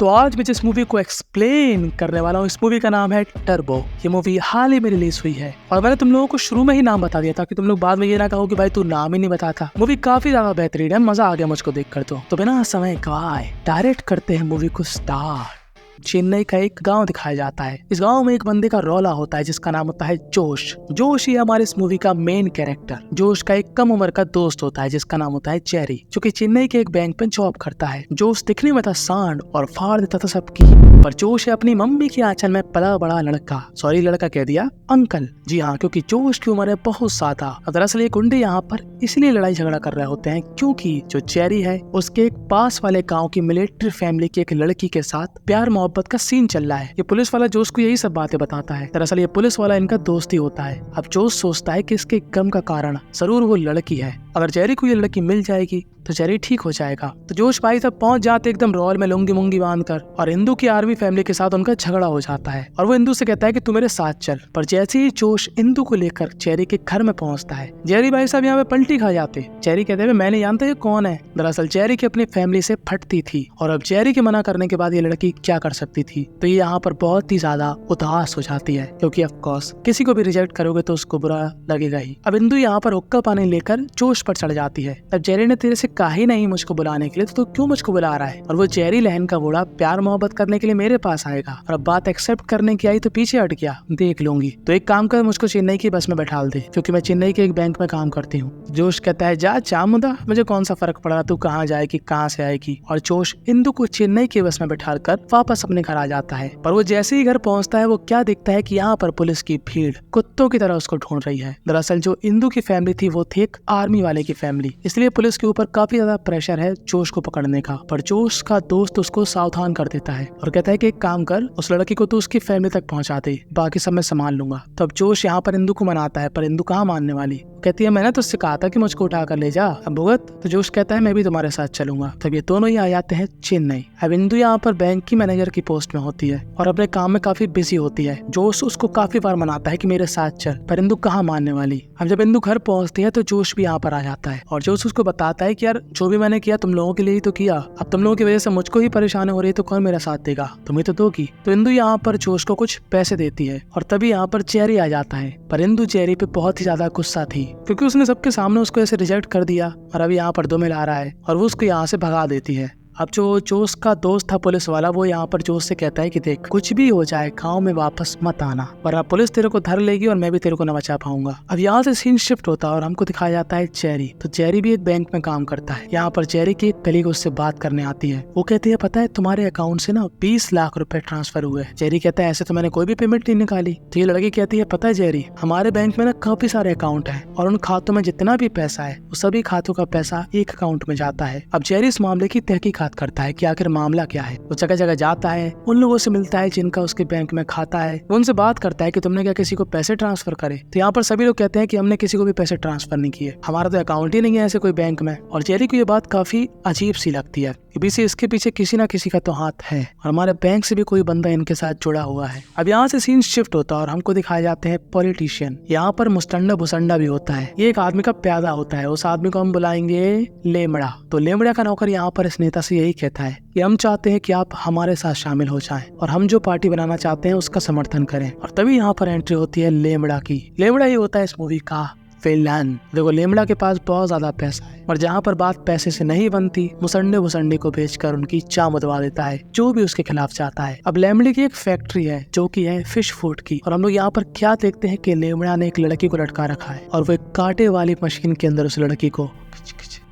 तो आज मैं जिस मूवी को एक्सप्लेन करने वाला हूँ, इस मूवी का नाम है टर्बो। ये मूवी हाल ही में रिलीज हुई है और मैंने तुम लोगों को शुरू में ही नाम बता दिया था कि तुम लोग बाद में ये ना कहो कि भाई तू नाम ही नहीं बताता। मूवी काफी ज्यादा बेहतरीन है, मजा आ गया मुझको देखकर। तो बिना समय गवाए डायरेक्ट करते हैं मूवी को स्टार्ट। चेन्नई का एक गांव दिखाया जाता है। इस गांव में एक बंदे का रौला होता है जिसका नाम होता है जोश। जोश ही हमारे इस मूवी का मेन कैरेक्टर। जोश का एक कम उम्र का दोस्त होता है जिसका नाम होता है चेरी, जो कि चेन्नई के एक बैंक में जॉब करता है। जोश दिखने में था सांड और फाड़ देता था सबकी, पर जोश है अपनी मम्मी के आंचल में पला बड़ा लड़का, सॉरी लड़का कह दिया, अंकल। जी हाँ, क्योंकि जोश की उम्र है बहुत ज्यादा। दरअसल ये गुंडे यहाँ पर इसलिए लड़ाई झगड़ा कर रहे होते हैं क्योंकि जो चेरी है उसके एक पास वाले गाँव की मिलिट्री फैमिली की एक लड़की के साथ प्यार मोहब्बत का सीन चल रहा है। ये पुलिस वाला जोश को यही सब बातें बताता है। दरअसल ये पुलिस वाला इनका दोस्त ही होता है। अब जोश सोचता है कि इसके गम का कारण जरूर वो लड़की है। अगर चेरी को ये लड़की मिल जाएगी तो चेरी ठीक हो जाएगा। तो जोश भाई तब पहुंच जाते एकदम रॉयल में लुंगी मुंगी बांधकर, और इंदू की आर्मी फैमिली के साथ उनका झगड़ा हो जाता है और वो इंदू से कहता है कि तू मेरे साथ चल। पर जैसे ही जोश इंदू को लेकर चेरी के घर में पहुंचता है, चेरी भाई साहब यहाँ पे पलटी खा जाते। चेरी कहते हैं मैं नहीं जानता ये कौन है। दरअसल चेरी की अपनी फैमिली से फटती थी और अब चेरी के मना करने के बाद ये लड़की क्या कर सकती थी। तो ये यहाँ पर बहुत ही ज्यादा उदास हो जाती है क्योंकि ऑफ कोर्स किसी को भी रिजेक्ट करोगे तो उसको बुरा लगेगा ही। अब इंदू यहाँ पर हुक्का पानी लेकर जोश पर चढ़ जाती है। अब चेरी ने तेरे से कहा ही नहीं मुझको बुलाने के लिए, तो क्यों मुझको बुला रहा है। और वो चेरी लहन का बूढ़ा प्यार मोहब्बत करने के लिए मेरे पास आएगा, और अब बात एक्सेप्ट करने की आई तो पीछे हट गया, देख लूंगी। तो एक काम कर, मुझको चेन्नई की बस में बैठाल दे क्योंकि मैं चेन्नई के एक बैंक में काम करती हूँ। जोश कहता है जा चामुंडा, मुझे कौन सा फर्क पड़ा, तू कहाँ जाएगी कहाँ से आएगी। और जोश इंदू को चेन्नई की बस में बैठा कर वापस अपने घर आ जाता है। पर वो जैसे ही घर पहुंचता है वो क्या दिखता है कि यहाँ पर पुलिस की भीड़ कुत्तों की तरह उसको ढूंढ रही है। दरअसल जो इंदू की फैमिली थी वो थी एक आर्मी वाले की फैमिली, इसलिए पुलिस के ऊपर काफी ज्यादा प्रेशर है जोश को पकड़ने का। पर जोश का दोस्त उसको सावधान कर देता है और कहता है कि एक काम कर, उस लड़की को तू उसकी फैमिली तक पहुंचा दे, बाकी सब मैं संभाल लूंगा। तब जोश यहाँ पर इंदू को मनाता है, पर इंदू कहाँ मानने वाली। कहती है मैंने तो उससे कहा था कि मुझको उठा कर ले जा, अब भुगत। तो जोश कहता है मैं भी तुम्हारे साथ चलूंगा। तब ये दोनों ही आ जाते हैं चेन्नई। अब इंदू यहाँ पर बैंक की मैनेजर की पोस्ट में होती है और अपने काम में काफी बिजी होती है। जोश उसको काफी बार मनाता है कि मेरे साथ चल, पर इंदू कहाँ मानने वाली। अब जब इंदू घर पहुंचती है तो जोश भी यहाँ पर आ जाता है और जोश उसको बताता है कि यार जो भी मैंने किया तुम लोगों के लिए ही तो किया, अब तुम लोगों की वजह से मुझको ही परेशानी हो रही है तो कौन मेरा साथ देगा, तुम्हें तो दोगी। तो इंदू यहाँ पर जोश को कुछ पैसे देती है और तभी यहाँ पर चेरी आ जाता है। पर इंदू चेरी पे बहुत ही ज्यादा गुस्सा थी क्योंकि उसने सबके सामने उसको ऐसे रिजेक्ट कर दिया और अभी यहाँ पर दो मिल आ रहा है और वो उसको यहाँ से भगा देती है। अब जो जोश का दोस्त था पुलिस वाला, वो यहाँ पर जोश से कहता है कि देख कुछ भी हो जाए गांव में वापस मत आना, वरना पुलिस तेरे को धर लेगी और मैं भी तेरे को न बचा पाऊंगा। अब यहाँ से सीन शिफ्ट होता है और हमको दिखाया जाता है चेरी। तो चेरी भी एक बैंक में काम करता है। यहाँ पर चेरी की एक कलीग उससे बात करने आती है। वो कहती है पता है तुम्हारे अकाउंट से ना 20 लाख रुपए ट्रांसफर हुए। चेरी कहता है ऐसे तो मैंने कोई भी पेमेंट नहीं निकाली। तो ये लड़की कहती है पता है चेरी, हमारे बैंक में ना काफी सारे अकाउंट है और उन खातों में जितना भी पैसा है वो सभी खातों का पैसा एक अकाउंट में जाता है। अब चेरी इस मामले की तहकीकात करता है कि मामला क्या है। वो जगह जगह जाता है, उन लोगों से मिलता है जिनका उसके बैंक में खाता है, उनसे बात करता है कि तुमने क्या किसी को पैसे ट्रांसफर करे। तो यहाँ पर सभी लोग कहते हैं कि हमने किसी को भी पैसे ट्रांसफर नहीं किए, हमारा तो अकाउंट ही नहीं है ऐसे कोई बैंक में। और चेरी को ये बात काफी अजीब सी लगती है, इसके पीछे किसी ना किसी का तो हाथ है और हमारे बैंक से भी कोई बंदा इनके साथ जुड़ा हुआ है। अब यहाँ से सीन शिफ्ट होता है और हमको दिखाए जाते हैं पॉलिटिशियन। यहाँ पर मुस्टंडा भुसंडा भी होता है। ये एक आदमी का प्यादा होता है, उस आदमी को हम बुलाएंगे लेमड़ा। तो लेमड़ा का नौकर यहाँ पर इस नेता से यही कहता है कि हम चाहते हैं कि आप हमारे साथ शामिल हो जाएं और हम जो पार्टी बनाना चाहते हैं उसका समर्थन करें। और तभी यहाँ पर एंट्री होती है लेमड़ा की। लेमड़ा ही होता है इस मूवी का विलन। देखो लेमड़ा के पास बहुत ज्यादा पैसा है और जहाँ पर बात पैसे से नहीं बनती, मुसंडे भुसंडे को बेचकर उनकी चाम उड़वा देता है जो भी उसके खिलाफ चाहता है। अब लेमड़े की एक फैक्ट्री है जो कि है फिश फूड की, और हम लोग यहाँ पर क्या देखते हैं कि लेमड़ा ने एक लड़की को लटका रखा है और वो एक कांटे वाली मशीन के अंदर उस लड़की को।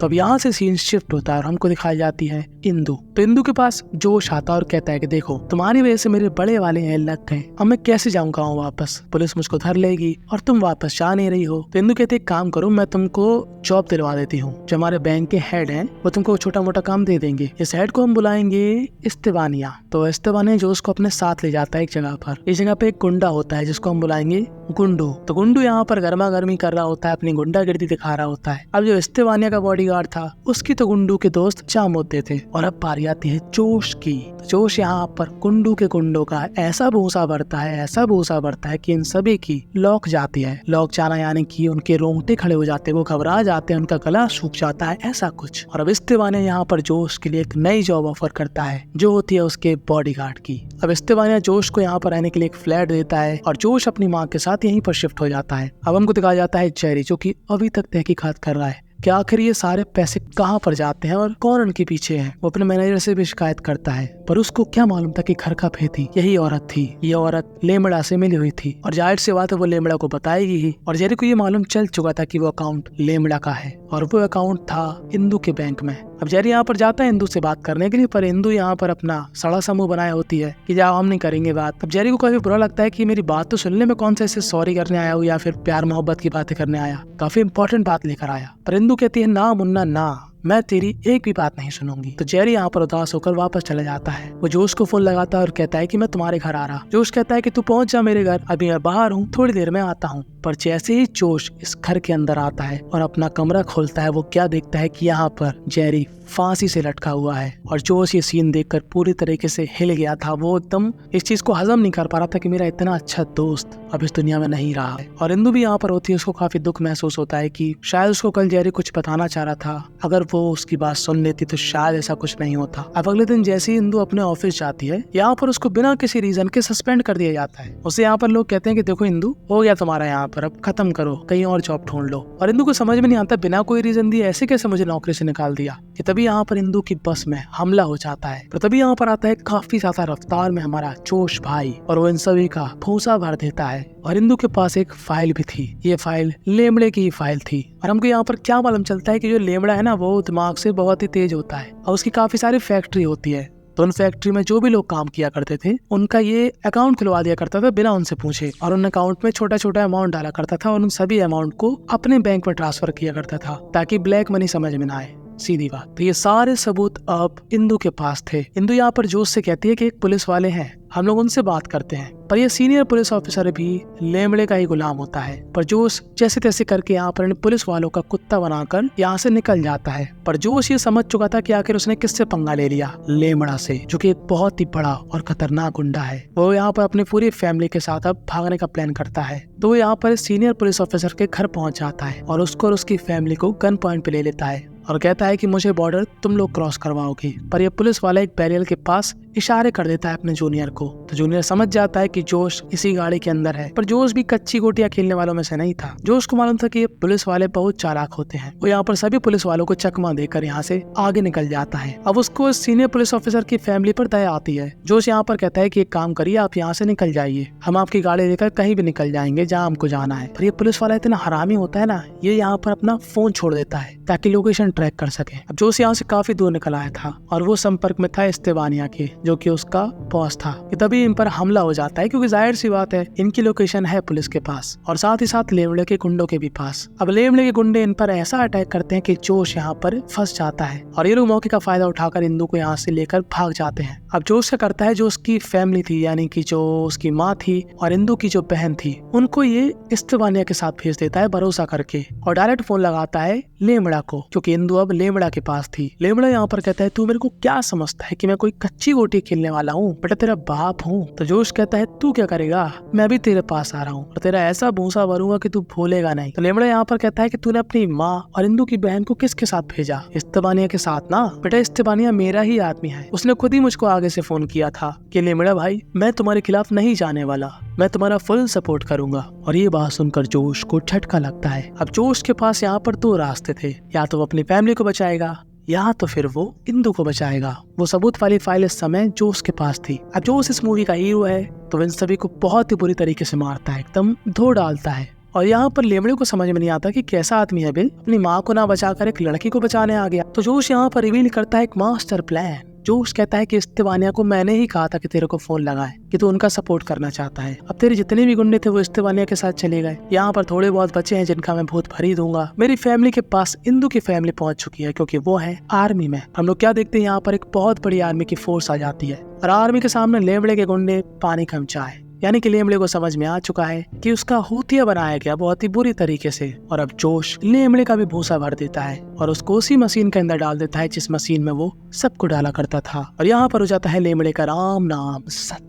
तो अब यहाँ से सीन शिफ्ट होता है और हमको दिखाई जाती है इंदू। तो इंदू के पास जोश आता है और कहता है कि देखो तुम्हारी वजह से मेरे बड़े वाले हैं लग गए, अब मैं कैसे जाऊंगा वापस, पुलिस मुझको धर लेगी और तुम वापस जा नहीं रही हो। तो इंदू कहते एक काम करो, मैं तुमको जॉब दिलवा देती हूँ। जो हमारे बैंक के हेड हैं वो तुमको छोटा मोटा काम दे देंगे। इस हेड को हम बुलाएंगे इस्तेबानिया। तो इस्तेबानिया जोश को अपने साथ ले जाता है एक जगह पर। इस जगह पे एक गुंडा होता है जिसको हम बुलाएंगे गुंडू। तो गुंडू यहाँ पर गर्मा गर्मी कर रहा होता है, अपनी गुंडागिर्दी दिखा रहा होता है। अब जो इस्तेबानिया का बॉडी बॉडीगार्ड था उसकी तो गुंडू के दोस्त जाम होते थे। और अब बारी आती है जोश की। तो जोश यहाँ पर गुंडू के गुंडों का ऐसा भूसा भरता है कि इन सभी की लॉक जाती है। लॉक जाना यानी कि उनके रोंगटे खड़े हो जाते हैं, वो घबरा जाते हैं, उनका गला सूख जाता है, ऐसा कुछ। और अब इस्तेवानिया यहाँ पर जोश के लिए एक नई जॉब ऑफर करता है जो होती है उसके बॉडीगार्ड की। अब इस्तेवानिया जोश को यहाँ पर रहने के लिए एक फ्लैट देता है और जोश अपनी माँ के साथ यहीं पर शिफ्ट हो जाता है। अब हमको दिखाया जाता है जेरी जो कि अभी तक तहकीकात कर रहा है कि आखिर ये सारे पैसे कहाँ पर जाते हैं और कौन उनके पीछे है। वो अपने मैनेजर से भी शिकायत करता है पर उसको क्या मालूम था कि घर का फेथी यही औरत थी। ये औरत लेमड़ा से मिली हुई थी और जाहिर सी बात है वो लेमड़ा को बताएगी ही। और जेरी को ये मालूम चल चुका था कि वो अकाउंट लेमड़ा का है और वो अकाउंट था इंदू के बैंक में। अब जेरी यहाँ पर जाता है इंदू से बात करने के लिए पर इंदू यहाँ पर अपना सड़ा समूह बनाया होती है कि जाओ हम नहीं करेंगे बात। अब जेरी को काफी बुरा लगता है कि मेरी बात तो सुनने में कौन सा ऐसे सॉरी करने आया हूँ या फिर प्यार मोहब्बत की बातें करने आया, काफी इंपॉर्टेंट बात लेकर आया। पर इंदू कहती है ना मुन्ना ना, मैं तेरी एक भी बात नहीं सुनूंगी। तो जेरी यहाँ पर उदास होकर वापस चला जाता है। वो जोश को फोन लगाता है और कहता है कि मैं तुम्हारे घर आ रहा। जोश कहता है कि तू पहुंच जा मेरे घर, अभी मैं बाहर हूँ, थोड़ी देर में आता हूँ। पर जैसे ही जोश इस घर के अंदर आता है और अपना कमरा खोलता है वो क्या देखता है कि यहाँ पर जेरी फांसी से लटका हुआ है। और जोश ये सीन देखकर पूरी तरीके से हिल गया था। वो एकदम इस चीज को हजम नहीं कर पा रहा था कि मेरा इतना अच्छा दोस्त अब इस दुनिया में नहीं रहा है। और इंदू भी यहाँ पर होती है, उसको काफी दुख महसूस होता है कि शायद उसको कल जेरी कुछ बताना चाह रहा था, अगर वो उसकी बात सुन लेती तो शायद ऐसा कुछ नहीं होता। अब अगले दिन जैसे ही इंदू अपने ऑफिस जाती है यहाँ पर उसको बिना किसी रीजन के सस्पेंड कर दिया जाता है। उसे यहाँ पर लोग कहते हैं कि देखो इंदू हो गया तुम्हारा यहाँ पर, अब खत्म करो, कहीं और जॉब ढूंढ लो। और इंदू को समझ में नहीं आता बिना कोई रीजन दिए ऐसे कैसे मुझे नौकरी से निकाल दिया। कि तभी यहाँ पर इंदू की बस में हमला हो जाता है। तो तभी यहाँ पर आता है काफी ज्यादा रफ्तार में हमारा जोश भाई और वो इन सभी का भूसा भर देता है। और इंदू के पास एक फाइल भी थी, ये फाइल लेमड़े की फाइल थी। और हमको यहाँ पर क्या मालूम चलता है कि जो लेमड़ा है ना वो दिमाग से बहुत ही तेज होता है और उसकी काफी सारी फैक्ट्री होती है। तो उन फैक्ट्री में जो भी लोग काम किया करते थे उनका ये अकाउंट खुलवा दिया करता था बिना उनसे पूछे। और उन अकाउंट में छोटा छोटा अमाउंट डाला करता था और उन सभी अमाउंट को अपने बैंक में ट्रांसफर किया करता था ताकि ब्लैक मनी समझ में ना आए, सीधी बात। तो ये सारे सबूत अब इंदू के पास थे। इंदू यहाँ पर जोश से कहती है कि एक पुलिस वाले हैं, हम लोग उनसे बात करते हैं। पर ये सीनियर पुलिस ऑफिसर भी लेमड़े का ही गुलाम होता है। पर जोश जैसे तैसे करके यहाँ पर पुलिस वालों का कुत्ता बनाकर यहाँ से निकल जाता है। पर जोश ये समझ चुका था कि आखिर उसने किससे पंगा ले लिया, लेमड़ा से, जो कि एक बहुत ही बड़ा और खतरनाक गुंडा है। वो यहाँ पर अपनी पूरी फैमिली के साथ अब भागने का प्लान करता है। तो वो यहाँ पर सीनियर पुलिस ऑफिसर के घर पहुंच जाता है और उसको और उसकी फैमिली को गन पॉइंट पे ले लेता है और कहता है कि मुझे बॉर्डर तुम लोग क्रॉस करवाओगे। पर ये पुलिस वाला एक बैरियर के पास इशारे कर देता है अपने जूनियर को। तो जूनियर समझ जाता है कि जोश इसी गाड़ी के अंदर है। पर जोश भी कच्ची गोटियां खेलने वालों में से नहीं था। जोश को मालूम था कि ये पुलिस वाले बहुत चालाक होते हैं। वो यहाँ पर सभी पुलिस वालों को चकमा देकर यहाँ से आगे निकल जाता है। अब उसको सीनियर पुलिस ऑफिसर की फैमिली पर दया आती है। जोश यहाँ पर कहता है कि एक काम करिए, आप यहाँ से निकल जाइए, हम आपकी गाड़ी लेकर कहीं भी निकल जाएंगे जहाँ हमको जाना है। पर ये पुलिस वाला इतना हरामी होता है ना, ये यहाँ पर अपना फोन छोड़ देता है ताकि लोकेशन ट्रैक कर सके। अब जोश यहाँ से काफी दूर निकल आया था और वो संपर्क में था इस्तेवानिया के, जो कि उसका बॉस था। कि तभी इन पर हमला हो जाता है क्योंकि जाहिर सी बात है इनकी लोकेशन है पुलिस के पास और साथ ही साथ लेमड़े के गुंडों के भी पास। अब लेमड़े के गुंडे इन पर ऐसा अटैक करते हैं कि जोश यहाँ पर फंस जाता है और ये लोग मौके का फायदा उठाकर इंदू को यहाँ से लेकर भाग जाते हैं। अब जोश क्या करता है, जो उसकी फैमिली थी यानी कि जो उसकी माँ थी और इंदू की जो बहन थी उनको ये इस्तेवानिया के साथ भेज देता है भरोसा करके और डायरेक्ट फोन लगाता है लेमड़ा को, क्योंकि इंदू अब लेमड़ा के पास थी। लेमड़ा यहाँ पर कहता है तू मेरे को क्या समझता है कि मैं कोई कच्ची गोटी खेलने वाला हूँ, बेटा तेरा बाप हूँ। तो जोश कहता है तू क्या करेगा, मैं भी तेरे पास आ रहा हूँ और तेरा ऐसा भूसा भरूंगा कि तू भूलेगा नहीं। तो लेमड़ा यहाँ पर कहता है कि तूने अपनी माँ और इंदू की बहन को किसके साथ भेजा, इस्तेवानिया के साथ ना। बेटा इस्तेवानिया मेरा ही आदमी है, उसने खुद ही मुझको आगे से फोन किया था कि लेमड़ा भाई मैं तुम्हारे खिलाफ नहीं जाने वाला, मैं तुम्हारा फुल सपोर्ट करूंगा। और ये बात सुनकर जोश को झटका लगता है। अब जोश के पास यहाँ पर दो रास्ते थे, या तो वो अपनी फैमिली को बचाएगा या तो फिर वो इंदू को बचाएगा। वो सबूत वाली फाइल इस समय जोश के पास थी। अब जोश इस मूवी का हीरो है तो इन सभी को बहुत ही बुरी तरीके से मारता है, एकदम धो डालता है। और यहाँ पर लेमड़े को समझ में नहीं आता कि कैसा आदमी है बिल, अपनी माँ को ना बचाकर एक लड़की को बचाने आ गया। तो जोश यहाँ पर रिवील करता है एक मास्टर प्लान। जोश कहता है कि इस्तेवानिया को मैंने ही कहा था कि तेरे को फोन लगाए कि तू उनका सपोर्ट करना चाहता है। अब तेरे जितने भी गुंडे थे वो इस्तेवानिया के साथ चले गए, यहाँ पर थोड़े बहुत बचे हैं जिनका मैं भूत भरी दूंगा। मेरी फैमिली के पास इंदू की फैमिली पहुंच चुकी है क्योंकि वो है आर्मी में। हम लोग क्या देखते हैं, यहाँ पर एक बहुत बड़ी आर्मी की फोर्स आ जाती है और आर्मी के सामने लेमड़े के गुंडे पानी कम चाय। यानी कि लेमड़े को समझ में आ चुका है कि उसका हुतिया बनाया गया बहुत ही बुरी तरीके से, और अब जोश लेमड़े का भी भूसा भर देता है और उसको उसी मशीन के अंदर डाल देता है जिस मशीन में वो सबको डाला करता था। और यहाँ पर हो जाता है लेमड़े का राम नाम सत्य।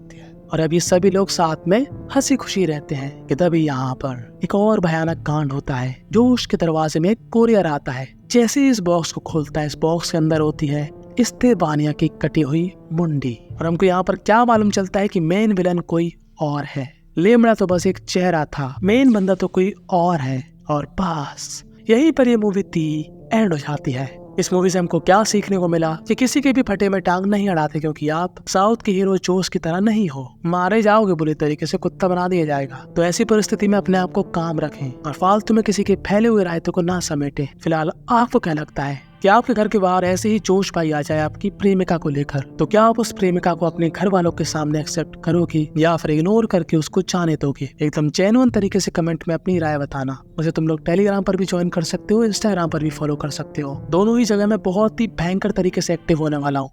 और अब ये सभी लोग साथ में हंसी खुशी रहते हैं कि तभी यहाँ पर एक और भयानक कांड होता है। जोश के दरवाजे में एक कोरियर आता है। जैसे ही इस बॉक्स को खोलता है, इस बॉक्स के अंदर होती है इस्तेबानिया की कटी हुई मुंडी। और हमको यहाँ पर क्या मालूम चलता है कि मेन विलन कोई और है। लेमड़ा तो बस एक चेहरा था, मेन बंदा तो कोई और है। और बस यहीं पर ये मूवी एंड हो जाती है। इस मूवी से हमको क्या सीखने को मिला कि किसी के भी फटे में टांग नहीं अड़ाते, क्योंकि आप साउथ के हीरो जोश की तरह नहीं हो। मारे जाओगे बुरी तरीके से, कुत्ता बना दिया जाएगा। तो ऐसी परिस्थिति में अपने आप को काम रखें और फालतू में किसी के फैले हुए रायतों को ना समेटे। फिलहाल आपको क्या लगता है कि आपके घर के बाहर ऐसे ही जोश भाई आ जाए आपकी प्रेमिका को लेकर, तो क्या आप उस प्रेमिका को अपने घर वालों के सामने एक्सेप्ट करोगे या फिर इग्नोर करके उसको जाने दोगे? एकदम जेन्युइन तरीके से कमेंट में अपनी राय बताना। मुझे तुम लोग टेलीग्राम पर भी ज्वाइन कर सकते हो, इंस्टाग्राम पर भी फॉलो कर सकते हो। दोनों ही जगह मैं बहुत ही भयंकर तरीके से एक्टिव होने वाला हूँ।